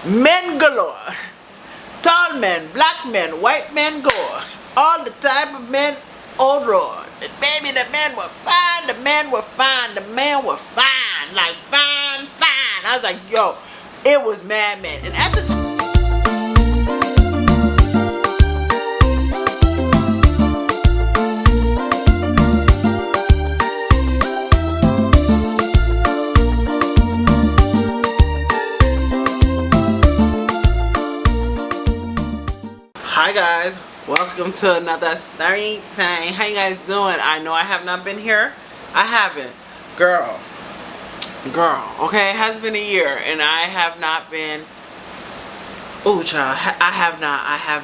Men galore. Tall men, black men, white men galore. All the type of men all roar. Baby, the men were fine, the men were fine, the men were fine. Like fine, fine. I was like, yo, it was mad men. And at the time, hi guys, welcome to another story time. How you guys doing? I know I have not been here. I haven't. Girl, okay, it has been a year and I have not been. Oh child, I have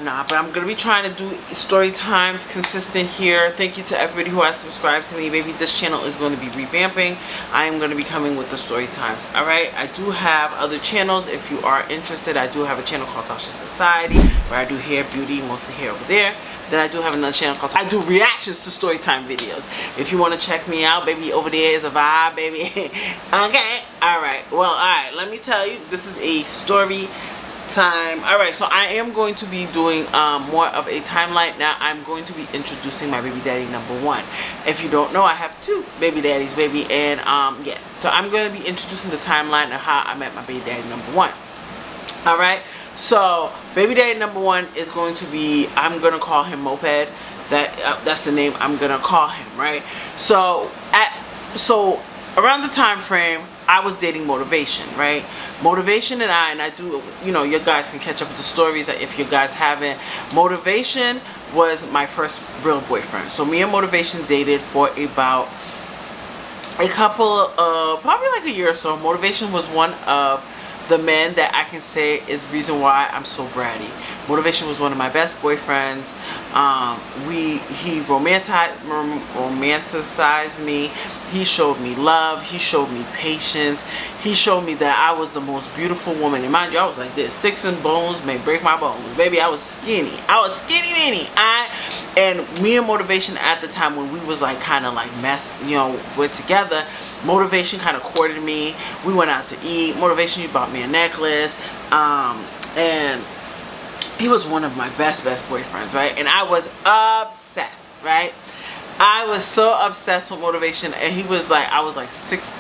not, but I'm gonna be trying to do story times consistent here. Thank you to everybody who has subscribed to me. Maybe this channel is going to be revamping. I am going to be coming with the story times. All right, I do have other channels. If you are interested, I do have a channel called Tasha Society where I do hair, beauty, mostly hair over there. Then I do have another channel called I do reactions to story time videos. If you want to check me out, baby, over there is a vibe, baby. Okay, all right, well, all right, let me tell you, this is a story time. Alright, so I am going to be doing more of a timeline. Now I'm going to be introducing my baby daddy number one. If you don't know, I have two baby daddies, baby, and yeah, so I'm going to be introducing the timeline of how I met my baby daddy number one. Alright, so baby daddy number one is going to be, I'm going to call him Moped. That's the name I'm going to call him, right? So around the time frame I was dating Motivation, right? Motivation and I do, you know, you guys can catch up with the stories if you guys haven't. Motivation was my first real boyfriend. So me and Motivation dated for about a couple of, probably like a year or so. Motivation was one of the men that I can say is reason why I'm so bratty. Motivation was one of my best boyfriends. He romanticized me. He showed me love. He showed me patience. He showed me that I was the most beautiful woman. And mind you, I was like this. Sticks and bones may break my bones. Baby, I was skinny. I was skinny mini. And me and Motivation at the time when we was like kind of like we're together, Motivation kind of courted me. We went out to eat. Motivation, he bought me a necklace. And he was one of my best boyfriends, right? And I was obsessed, right? I was so obsessed with Motivation. And he was like, I was like 16.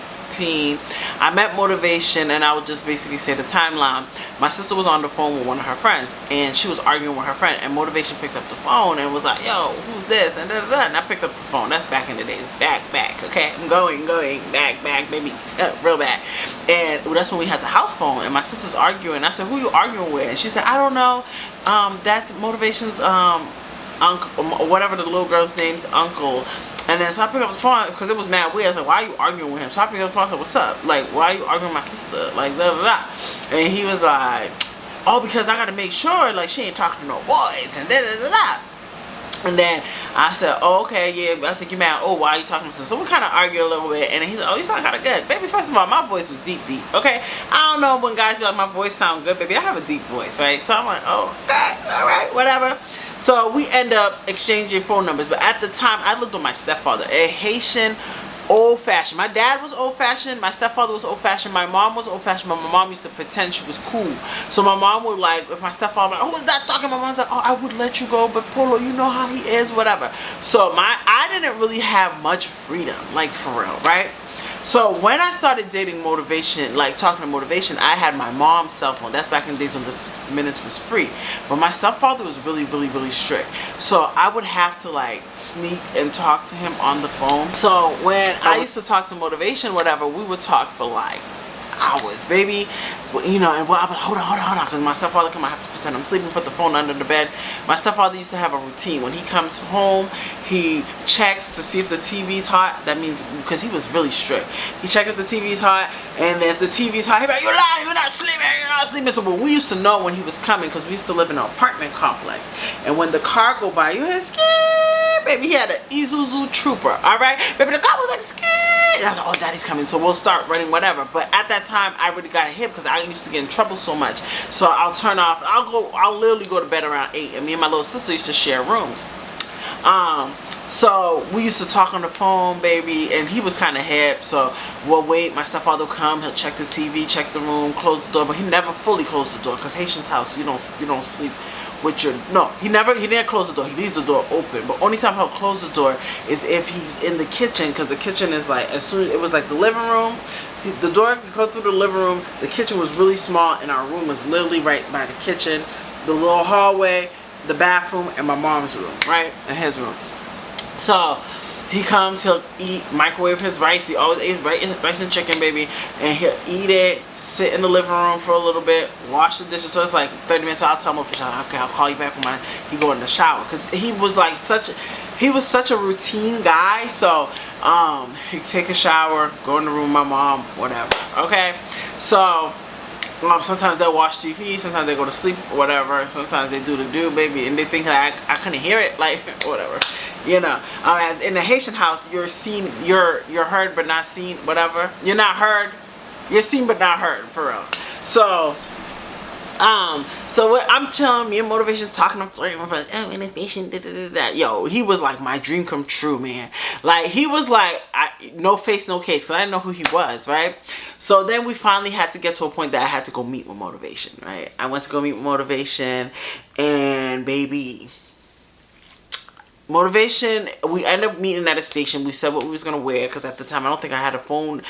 I met Motivation, and I would just basically say the timeline. My sister was on the phone with one of her friends, and she was arguing with her friend, and Motivation picked up the phone and was like, yo, who's this? And and I picked up the phone. That's back in the days. Back, okay? I'm going, back, baby. Real back. And that's when we had the house phone, and my sister's arguing. I said, who you arguing with? And she said, I don't know. That's Motivation's uncle, whatever the little girl's name's uncle. And then so I picked up the phone because it was mad weird. I was like, why are you arguing with him? So I picked up the phone and said, what's up? Like, why are you arguing with my sister? Like, blah, blah, blah. And he was like, oh, because I got to make sure, like, she ain't talking to no boys. And da, da, da, da. And then I said, oh, okay, yeah. I said, you mad? Oh, why are you talking to my sister? So we kind of argued a little bit. And he's like, oh, you sound kind of good. Baby, first of all, my voice was deep, okay? I don't know when guys be like, my voice sound good, baby. I have a deep voice, right? So I'm like, oh, okay, all right, whatever. So we end up exchanging phone numbers. But at the time, I lived with my stepfather, a Haitian, old-fashioned. My dad was old-fashioned. My stepfather was old-fashioned. My mom was old-fashioned. But my mom used to pretend she was cool. So my mom would like, if my stepfather was like, who's that talking? My mom's like, oh, I would let you go, but Polo, you know how he is, whatever. So I didn't really have much freedom, like for real, right? So when I started dating Motivation, like talking to Motivation, I had my mom's cell phone. That's back in the days when the minutes was free. But my stepfather was really strict. So I would have to like sneak and talk to him on the phone. So when I used to talk to Motivation, whatever, we would talk for like hours, baby. You know, and well, I'm like, hold on, because my stepfather come, I have to pretend I'm sleeping, put the phone under the bed. My stepfather used to have a routine. When he comes home, he checks to see if the TV's hot. That means, because he was really strict, he checked if the TV's hot, and if the TV's hot, he'd be like, you're lying, you're not sleeping. So but we used to know when he was coming, because we used to live in an apartment complex, and when the car go by, you hear scared, baby. He had an Isuzu Trooper, all right, baby. The car was like scared. I was like, oh, daddy's coming, so we'll start running, whatever. But at that time, I really got a hit because I used to get in trouble so much. So I'll turn off. I'll literally go to bed around 8, and me and my little sister used to share rooms. So we used to talk on the phone, baby, and he was kind of hip. So we'll wait. My stepfather will come. He'll check the TV, check the room, close the door. But he never fully closed the door, because Haitian's house, you don't sleep with your, no. He didn't close the door. He leaves the door open. But only time he'll close the door is if he's in the kitchen, because the kitchen is like, as soon, it was like the living room. The door could go through the living room. The kitchen was really small, and our room was literally right by the kitchen. The little hallway, the bathroom, and my mom's room, right, and his room. So he comes, he'll eat, microwave his rice. He always ate rice and chicken, baby. And he'll eat it, sit in the living room for a little bit, wash the dishes. So it's like 30 minutes. So I'll tell him, okay, I'll call you back when he go in the shower. Because he was like such a routine guy. So he'd take a shower, go in the room with my mom, whatever. Okay? So sometimes they'll watch TV, sometimes they go to sleep, whatever. Sometimes they do the do, baby, and they think that I couldn't hear it, like, whatever. You know, as in the Haitian house, you're seen, you're heard but not seen, whatever. You're not heard, you're seen but not heard, for real. So what I'm telling me, motivation's talking, I'm flirting with friends, motivation, yo, he was like my dream come true, man. Like, he was like, no face, no case, because I didn't know who he was, right? So then we finally had to get to a point that I had to go meet with motivation, right? I went to go meet with motivation, and baby, motivation, we ended up meeting at a station. We said what we was going to wear, because at the time I don't think I had a phone.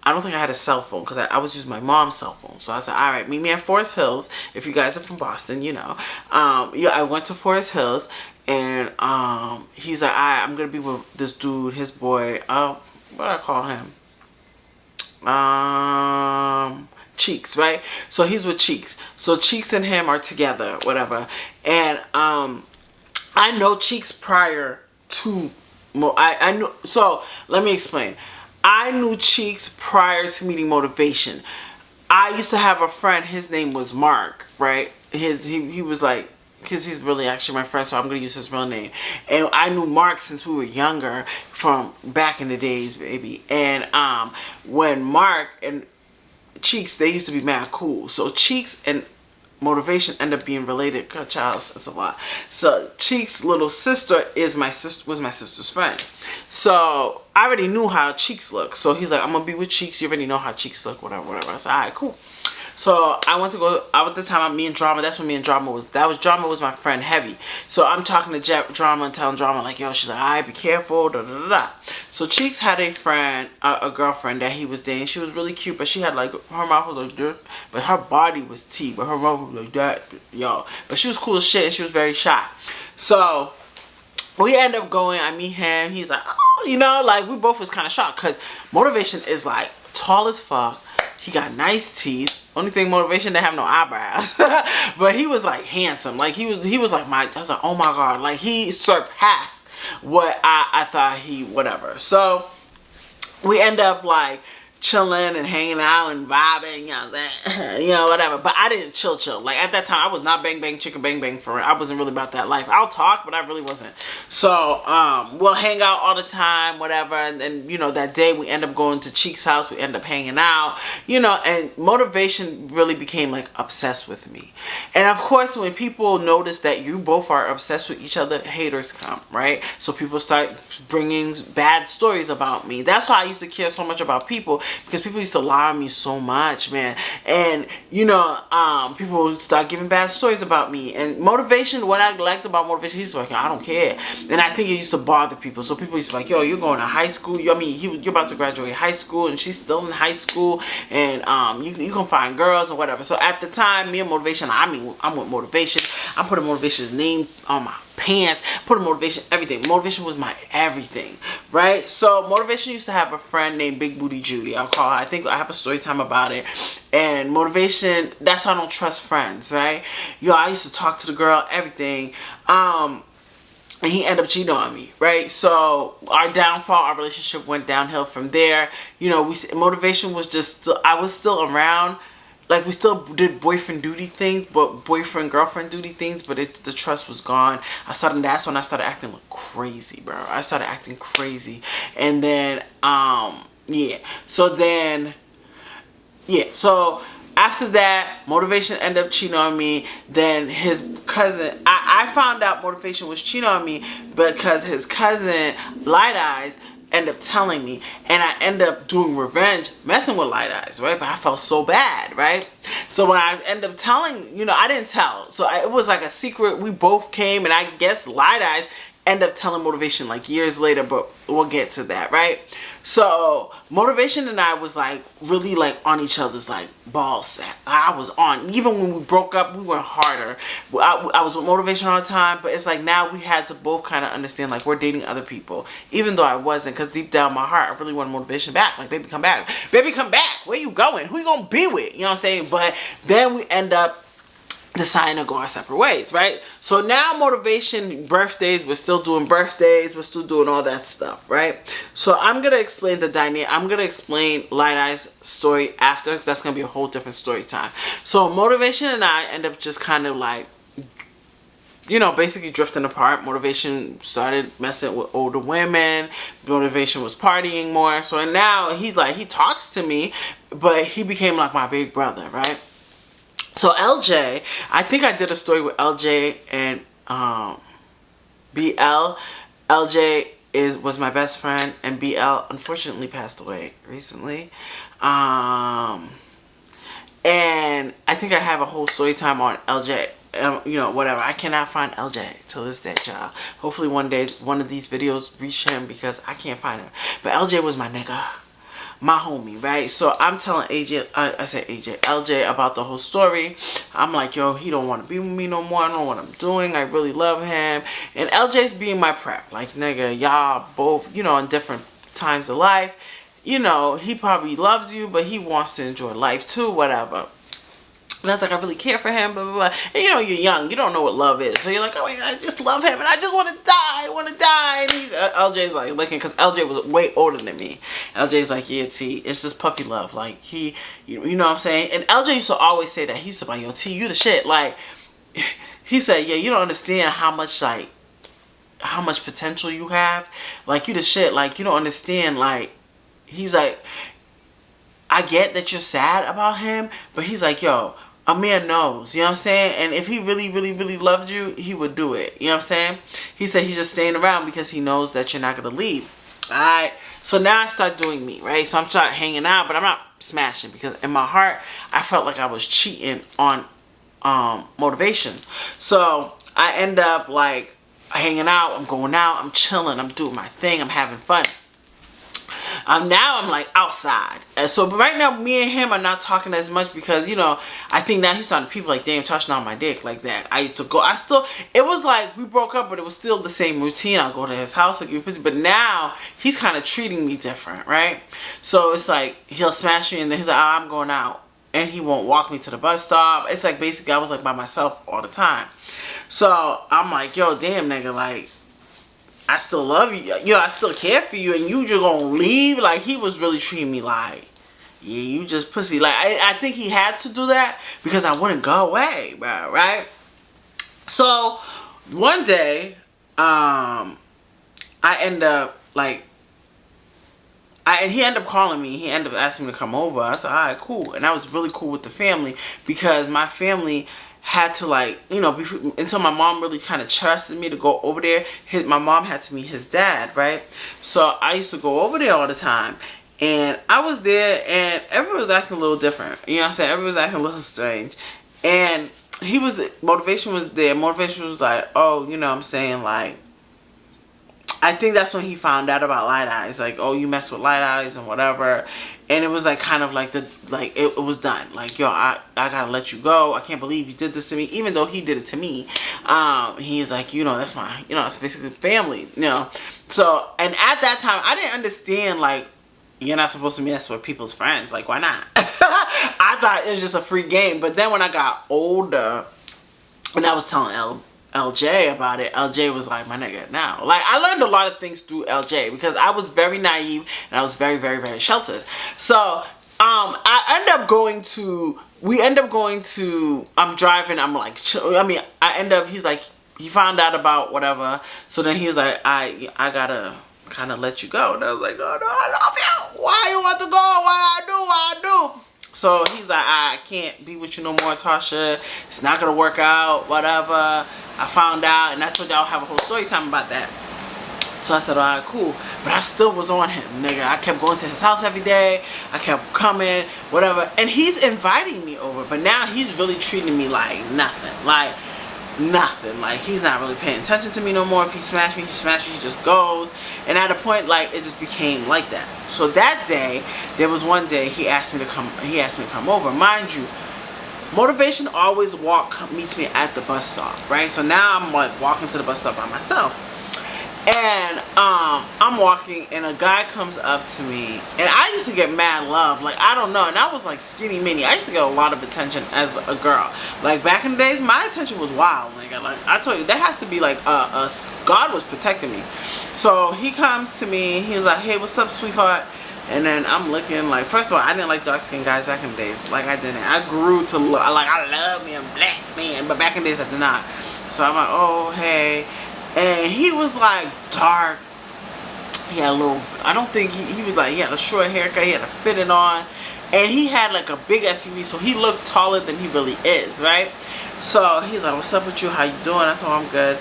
I don't think I had a cell phone, because I was using my mom's cell phone. So I said, all right, meet me at Forest Hills. If you guys are from Boston, you know. Yeah, I went to Forest Hills, and he's like, all right, I'm going to be with this dude, his boy. What do I call him? Cheeks, right? So he's with Cheeks. So Cheeks and him are together, whatever. And I know Cheeks prior to, I knew, so let me explain. I knew Cheeks prior to meeting Motivation. I used to have a friend, his name was Mark, right? He was like, because he's really actually my friend, so I'm going to use his real name. And I knew Mark since we were younger, from back in the days, baby. And when Mark and Cheeks, they used to be mad cool. So Cheeks and Motivation end up being related. God, child, that's a lot. So Cheeks' little sister was my sister's friend. So I already knew how Cheeks looked. So he's like, I'm gonna be with Cheeks. You already know how Cheeks look, whatever. I said, all right, cool. So I went to go, at the time, me and Drama, that's when me and Drama was, Drama was my friend Heavy. So I'm talking to Drama and telling Drama, like, yo, she's like, all right, be careful, da da da da. So Cheeks had a friend, a girlfriend that he was dating. She was really cute, but she had like, her mouth was like this, but her body was T, but her mouth was like that, yo. But she was cool as shit, and she was very shy. So we end up going, I meet him, he's like, oh, you know, like, we both was kind of shocked, because Motivation is like tall as fuck. He got nice teeth. Only thing Motivation, they have no eyebrows. But he was like handsome. Like he was like I was like, oh my God. Like he surpassed what I thought he, whatever. So we end up like chilling and hanging out and vibing, you know what I'm saying? You know, whatever. But I didn't chill. Like at that time, I was not bang bang chicken bang bang for it. I wasn't really about that life. I'll talk, but I really wasn't. So we'll hang out all the time, whatever. And you know, that day we end up going to Cheeks' house. We end up hanging out, you know, and Motivation really became like obsessed with me. And of course, when people notice that you both are obsessed with each other, haters come, right? So people start bringing bad stories about me. That's why I used to care so much about people, because people used to lie on me so much, man. And you know, people would start giving bad stories about me. And Motivation, what I liked about Motivation, he's like, I don't care. And I think it used to bother people. So people used to be like, yo, you're going to high school. You're about to graduate high school, and she's still in high school, and you can find girls or whatever. So at the time, me and Motivation, I'm with Motivation. I'm putting Motivation's name on my pants, putting Motivation, everything. Motivation was my everything, right? So Motivation used to have a friend named Big Booty Judy. I'll call her. I think I have a story time about it. And Motivation, that's why I don't trust friends, right? Yo, I used to talk to the girl, everything. And he ended up cheating on me, right? So our downfall, our relationship went downhill from there. You know, Motivation was just, I was still around. Like, we still did boyfriend duty things, but boyfriend girlfriend duty things, but the trust was gone. That's when I started acting like crazy, bro. I started acting crazy. And then yeah. So after that, Motivation ended up cheating on me. Then his cousin, I I found out Motivation was cheating on me because his cousin Light Eyes end up telling me, and I end up doing revenge, messing with Light Eyes, right? But I felt so bad, right? So when I end up telling, you know, I didn't tell, so it was like a secret. We both came, and I guess Light Eyes end up telling Motivation like years later, but we'll get to that, right? So Motivation and I was like really like on each other's like ball set. I was on, even when we broke up, we went harder. I was with Motivation all the time, but it's like now we had to both kind of understand like we're dating other people, even though I wasn't, because deep down in my heart I really wanted Motivation back. Like, baby, come back, baby, come back. Where you going? Who you gonna be with? You know what I'm saying? But then we end up deciding to go our separate ways, right? So now Motivation birthdays, we're still doing birthdays, we're still doing all that stuff, right? So I'm gonna explain the dynamic. I'm gonna explain Light Eye's story after. That's gonna be a whole different story time. So Motivation and I end up just kind of like, you know, basically drifting apart. Motivation started messing with older women. Motivation was partying more. So now he's like, he talks to me, but he became like my big brother, right? So LJ, I think I did a story with LJ and BL. LJ was my best friend, and BL unfortunately passed away recently. And I think I have a whole story time on LJ. You know, whatever. I cannot find LJ till this day, child. Hopefully one day one of these videos reach him, because I can't find him. But LJ was my nigga, my homie, right? So I'm telling LJ about the whole story. I'm like, yo, he don't want to be with me no more. I don't know what I'm doing. I really love him. And LJ's being my prep. Like, nigga, y'all both, you know, in different times of life. You know, he probably loves you, but he wants to enjoy life too, whatever. And I was like, I really care for him, blah, blah, blah. And you know, you're young. You don't know what love is. So you're like, oh, I just love him, and I just want to die. I want to die. And LJ's like looking, because LJ was way older than me. LJ's like, yeah, T, it's just puppy love. Like, you know what I'm saying? And LJ used to always say that. He used to be like, yo, T, you the shit. Like, he said, yeah, you don't understand how much potential you have. Like, you the shit. Like, you don't understand. Like, he's like, I get that you're sad about him, but he's like, yo, a man knows, you know what I'm saying? And if he really, really, really loved you, he would do it. You know what I'm saying? He said he's just staying around because he knows that you're not going to leave. Alright? So now I start doing me, right? So I'm start hanging out, but I'm not smashing, because in my heart, I felt like I was cheating on Motivation. So I end up like hanging out, I'm going out, I'm chilling, I'm doing my thing, I'm having fun. Now I'm like outside. And so, but right now, me and him are not talking as much, because, you know, I think now he's starting to people like, damn, touching on my dick like that. It was like we broke up, but it was still the same routine. I'll go to his house, I'll give him pussy, but now he's kind of treating me different, right? So it's like he'll smash me, and then he's like, oh, I'm going out, and he won't walk me to the bus stop. It's like basically I was like by myself all the time. So I'm like, yo, damn, nigga, like, I still love you, you know, I still care for you, and you just gonna leave? Like, he was really treating me like, yeah, you just pussy. Like, I think he had to do that because I wouldn't go away, bro, right? So, one day, I end up, like, and he ended up calling me. He ended up asking me to come over. I said, alright, cool. And I was really cool with the family, because my family had to, like, you know, until my mom really kind of trusted me to go over there. My mom had to meet his dad, right? So I used to go over there all the time. And I was there, and everyone was acting a little different. You know what I'm saying? Everyone was acting a little strange. And Motivation was there. Motivation was like, oh, you know what I'm saying, like, I think that's when he found out about Light Eyes. Like, oh, you mess with Light Eyes and whatever. And it was like kind of like it was done. Like, yo, I gotta let you go. I can't believe you did this to me, even though he did it to me. He's like, you know, that's my, you know, it's basically family, you know. So, and at that time, I didn't understand, like, you're not supposed to mess with people's friends. Like, why not? I thought it was just a free game. But then when I got older, and I was telling LJ about it, LJ was like, my nigga, now. Like, I learned a lot of things through LJ, because I was very naive, and I was very, very, very sheltered. So, we end up going to, I'm driving, I'm like, he's like, he found out about whatever, so then he was like, I gotta kind of let you go. And I was like, oh no, I love you. Why you want to go? Why I do? So he's like, I can't be with you no more, Tasha. It's not gonna work out, whatever. I found out, and I told y'all I'll have a whole story time about that. So I said, alright, cool. But I still was on him, nigga. I kept going to his house every day. I kept coming, whatever. And he's inviting me over. But now he's really treating me like nothing. Like, nothing. Like, he's not really paying attention to me no more. If he smashed me, he just goes. And at a point, like, it just became like that. So that day, there was one day he asked me to come over. Mind you, motivation always meets me at the bus stop, right? So now I'm like walking to the bus stop by myself. And I'm walking and a guy comes up to me, and I used to get mad love, like, I don't know, and I was like skinny mini. I used to get a lot of attention as a girl. Like back in the days, my attention was wild, nigga. Like I told you, that has to be like God was protecting me. So he comes to me, he was like, hey, what's up, sweetheart? And then I'm looking like, first of all, I didn't like dark skinned guys back in the days. Like I didn't. I grew to look like, I love me a black man, but back in the days I did not. So I'm like, oh hey. And he was like dark. He had a little, I don't think he was like, he had a short haircut, he had a fitted on, and he had like a big SUV, so he looked taller than he really is, right? So he's like, what's up with you, how you doing? I said, I'm good.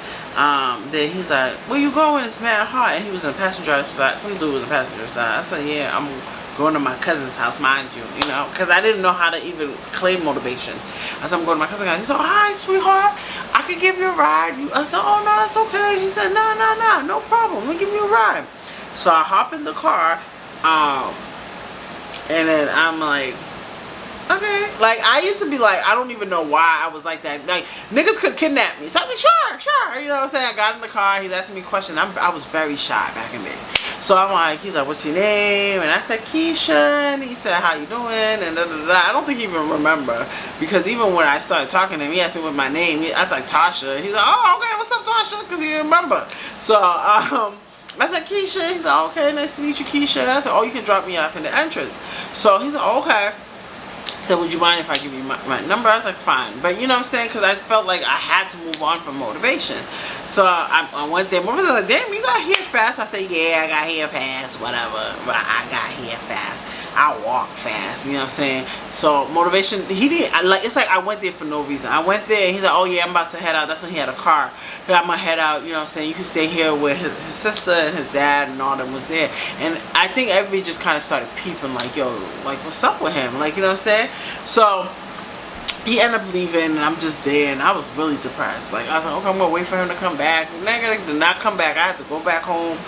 Then he's like, where you going? It's mad hot. And he was in the passenger side. Some dude was in the passenger side. I said, yeah, I'm going to my cousin's house, mind you, you know, because I didn't know how to even claim motivation. I said, I'm going to my cousin's house. He said, hi, sweetheart, I could give you a ride. I said, oh, no, that's okay. He said, no problem. Let me give you a ride. So I hop in the car, and then I'm like, okay. Like, I used to be like, I don't even know why I was like that. Like, niggas could kidnap me. So I was like, sure. You know what I'm saying? I got in the car. He's asking me questions. I was very shy back in the day. So I'm like, he's like, what's your name? And I said, Keisha. And he said, how you doing? And I don't think he even remember. Because even when I started talking to him, he asked me what my name. I was like, Tasha. He's like, oh, okay, what's up, Tasha? Because he didn't remember. So, I said, Keisha. He said, okay, nice to meet you, Keisha. I said, oh, you can drop me off in the entrance. So he said, okay. I said, would you mind if I give you my number? I was like, fine. But you know what I'm saying? Because I felt like I had to move on from motivation. So I went there. Motivation was like, damn, you got here fast. I said, yeah, I got here fast, whatever. But I got here fast. I walk fast, you know what I'm saying? So motivation, he didn't, like, it's like I went there for no reason. I went there and he's like, oh yeah, I'm about to head out. That's when he had a car. I'm gonna head out, you know what I'm saying? You can stay here with his sister and his dad and all them was there. And I think everybody just kind of started peeping like, yo, like, what's up with him? Like, you know what I'm saying? So he ended up leaving and I'm just there and I was really depressed. Like, I was like, okay, I'm gonna wait for him to come back. Nigga did not come back. I had to go back home,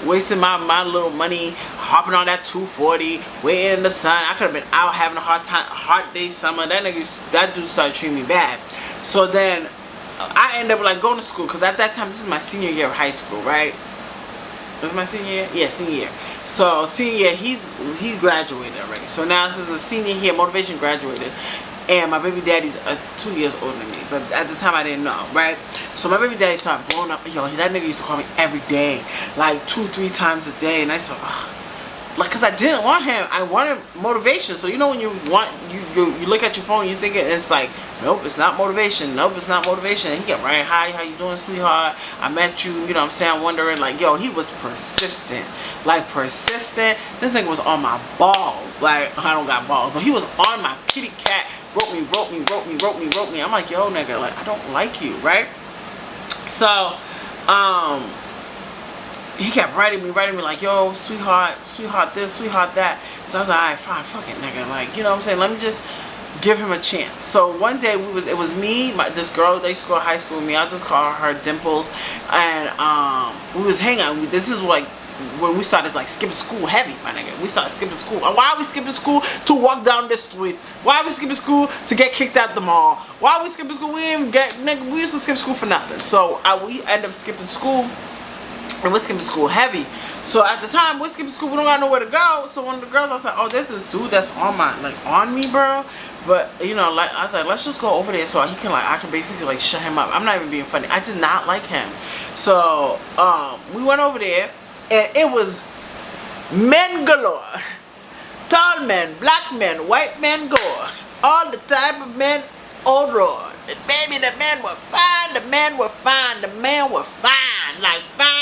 wasting my little money, hopping on that 240, waiting in the sun. I could have been out having a hot day summer. That dude started treating me bad. So then I ended up like going to school, because at that time, this is my senior year of high school, right? This is my senior year? Yeah, senior year. So senior year, he's graduated already. So now this is the senior year, motivation graduated. And my baby daddy's 2 years older than me. But at the time, I didn't know, right? So my baby daddy started blowing up. Yo, that nigga used to call me every day. Like 2-3 times a day. And I said, ugh. Like, because I didn't want him. I wanted motivation. So, you know, when you want, you look at your phone, you think it's like, nope, it's not motivation. Nope, it's not motivation. And he kept writing, hi, how you doing, sweetheart? I met you, you know what I'm saying? I'm wondering, like, yo, he was persistent. Like, persistent. This nigga was on my balls. Like, I don't got balls, but he was on my kitty cat. Wrote me. I'm like, yo, nigga, like, I don't like you, right? So, he kept writing me like, yo, sweetheart this, sweetheart that. So I was like, alright, fine, fuck it, nigga. Like, you know what I'm saying? Let me just give him a chance. So one day it was me, this girl they used to go to high school with me. I'll just call her Dimples. And we was hanging out. This is like when we started like skipping school heavy, my nigga. We started skipping school. Why are we skipping school? To walk down this street. Why are we skipping school? To get kicked out the mall. Why are we skipping school? We didn't get, nigga, we used to skip school for nothing. So we end up skipping school. And we're skipping school heavy. So at the time we're skipping school, we don't got nowhere to go. So one of the girls, I said, oh, there's this dude that's on me, bro. But you know, like, I was like, let's just go over there so he can, like, I can basically like shut him up. I'm not even being funny. I did not like him. So we went over there and it was men galore. Tall men, black men, white men galore. All the type of men, old road. Baby, the men were fine, the men were fine, the men were fine, like fine.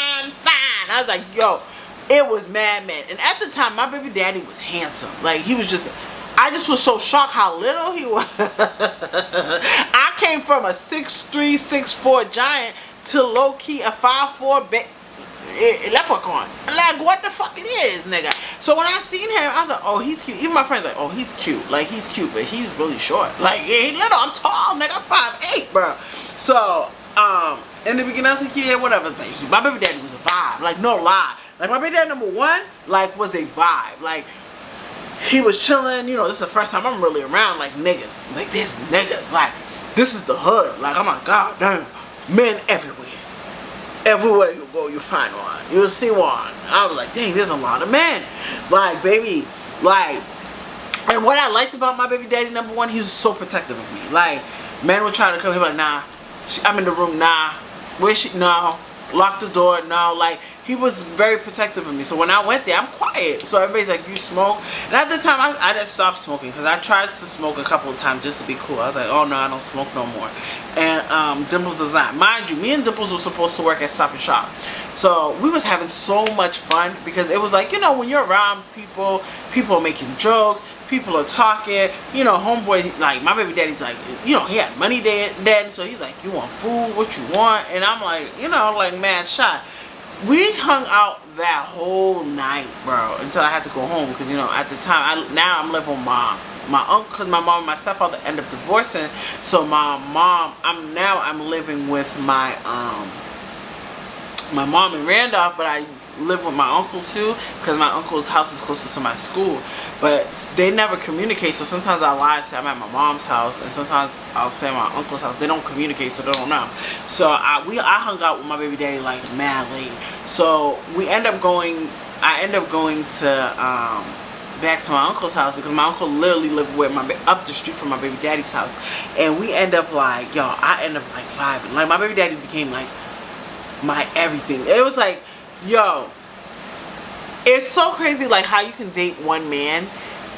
I was like, yo, it was mad men. And at the time, my baby daddy was handsome. Like, he was just I just was so shocked how little he was. I came from a 6'3", 6'4" giant to low-key a 5'4" leprechaun. Like, what the fuck it is, nigga? So when I seen him, I was like, oh, he's cute. Even my friends like, oh, he's cute. Like, he's cute, but he's really short. Like, yeah, he little. I'm tall, nigga. I'm 5'8", bro. So, in the beginning, I was like, yeah, whatever. But my baby daddy was a vibe. Like, no lie. Like, my baby daddy number one, like, was a vibe. Like, he was chilling. You know, this is the first time I'm really around, like, niggas. Like, this niggas. Like, this is the hood. Like, oh my god, damn. Men everywhere. Everywhere you go, you find one. You'll see one. I was like, dang, there's a lot of men. Like, baby, like, and what I liked about my baby daddy number one, he was so protective of me. Like, men would try to come, he was like, nah, I'm in the room, nah. Where's she? No. Lock the door, no. Like, he was very protective of me. So when I went there, I'm quiet. So everybody's like, you smoke? And at the time, I didn't stop smoking because I tried to smoke a couple of times just to be cool. I was like, oh no, I don't smoke no more. And Dimples does not. Mind you, me and Dimples were supposed to work at Stop and Shop. So we was having so much fun because it was like, you know, when you're around people, people are making jokes, people are talking, you know, homeboy, like, my baby daddy's like, you know, he had money then, so he's like, you want food, what you want? And I'm like, you know, like, mad shot. We hung out that whole night, bro, until I had to go home, because, you know, at the time, now I'm living with my uncle, because my mom and my stepfather ended up divorcing, so my mom, I'm living with my mom in Randolph, but I live with my uncle too, because my uncle's house is closer to my school, but they never communicate. So sometimes I lie and say I'm at my mom's house, and sometimes I'll say my uncle's house. They don't communicate, so they don't know. So I hung out with my baby daddy like mad late. So I end up going to back to my uncle's house, because my uncle literally lived with up the street from my baby daddy's house, and we end up like, yo, I end up like vibing. Like, my baby daddy became like my everything. It was like, yo, it's so crazy, like, how you can date one man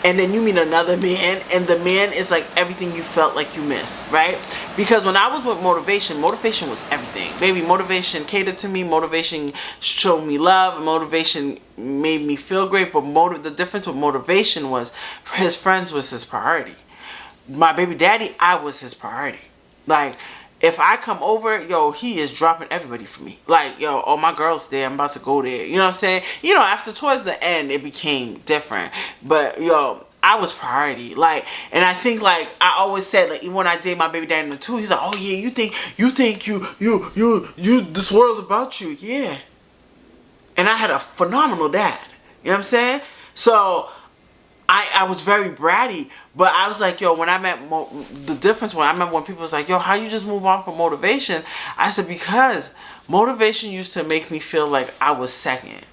and then you meet another man, and the man is like everything you felt like you missed, right? Because when I was with motivation was everything, baby. Motivation catered to me, motivation showed me love, motivation made me feel great. But the difference with motivation was his friends was his priority. My baby daddy, I was his priority. Like, if I come over, yo, he is dropping everybody for me. Like, yo, oh, my girl's there, I'm about to go there. You know what I'm saying? You know, after towards the end, it became different. But, yo, I was priority. Like, and I think, like, I always said, like, even when I dated my baby daddy number two, he's like, oh, yeah, you think this world's about you. Yeah. And I had a phenomenal dad. You know what I'm saying? So I was very bratty, but I was like, yo, when I met the difference when I remember when people was like, yo, how you just move on from motivation? I said, because motivation used to make me feel like I was second.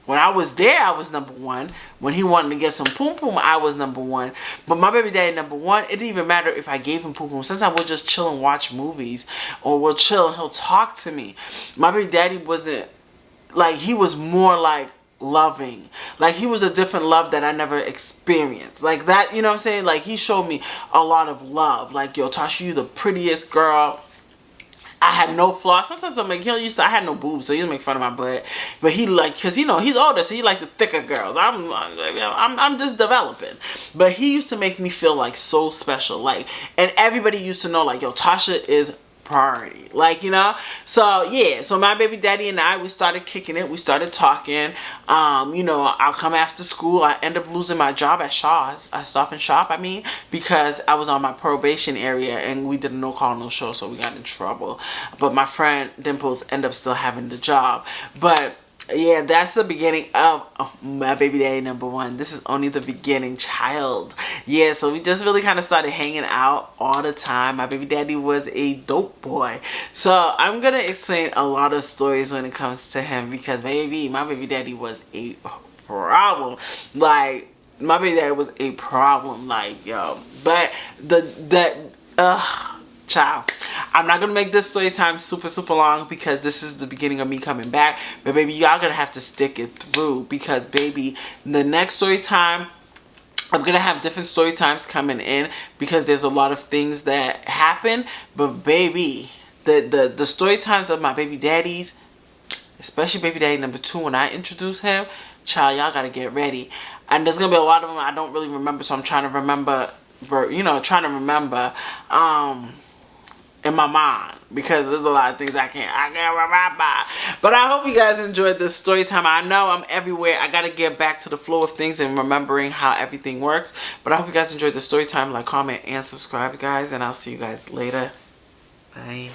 When I was there, I was number one. When he wanted to get some poom poom, I was number one. But my baby daddy number one, it didn't even matter if I gave him poom poom. Sometimes we'll just chill and watch movies, or we'll chill and he'll talk to me. My baby daddy wasn't, like, he was more like loving. Like, he was a different love that I never experienced. Like that, you know what I'm saying? Like, he showed me a lot of love. Like, yo, Tasha, you the prettiest girl. I had no flaws. Sometimes I'm like, I had no boobs, so he used to make fun of my butt. But he like, cause you know, he's older, so he like the thicker girls. I'm just developing. But he used to make me feel like so special. Like, and everybody used to know, like, yo, Tasha is priority. Like, you know, so yeah, so my baby daddy and I, we started kicking it, we started talking. You know, I'll come after school. I end up losing my job at Shaw's, at Stop and Shop, because I was on my probation area and we did a no call no show, so we got in trouble. But my friend Dimples ended up still having the job. But yeah, that's the beginning of my baby daddy number one. This is only the beginning, child. Yeah, so we just really kind of started hanging out all the time. My baby daddy was a dope boy. So I'm going to explain a lot of stories when it comes to him, because baby, my baby daddy was a problem. Like, my baby daddy was a problem. Like, yo. But child, I'm not gonna make this story time super long, because this is the beginning of me coming back. But baby, y'all gonna have to stick it through, because baby, the next story time, I'm gonna have different story times coming in, because there's a lot of things that happen. But baby, the story times of my baby daddies, especially baby daddy number two, when I introduce him, child, y'all gotta get ready. and there's gonna be a lot of them I don't really remember, so I'm trying to remember, in my mind, because there's a lot of things I can't remember. But I hope you guys enjoyed this story time. I know I'm everywhere. I gotta get back to the flow of things and remembering how everything works. But I hope you guys enjoyed the story time. Like, comment, and subscribe, guys, and I'll see you guys later. Bye.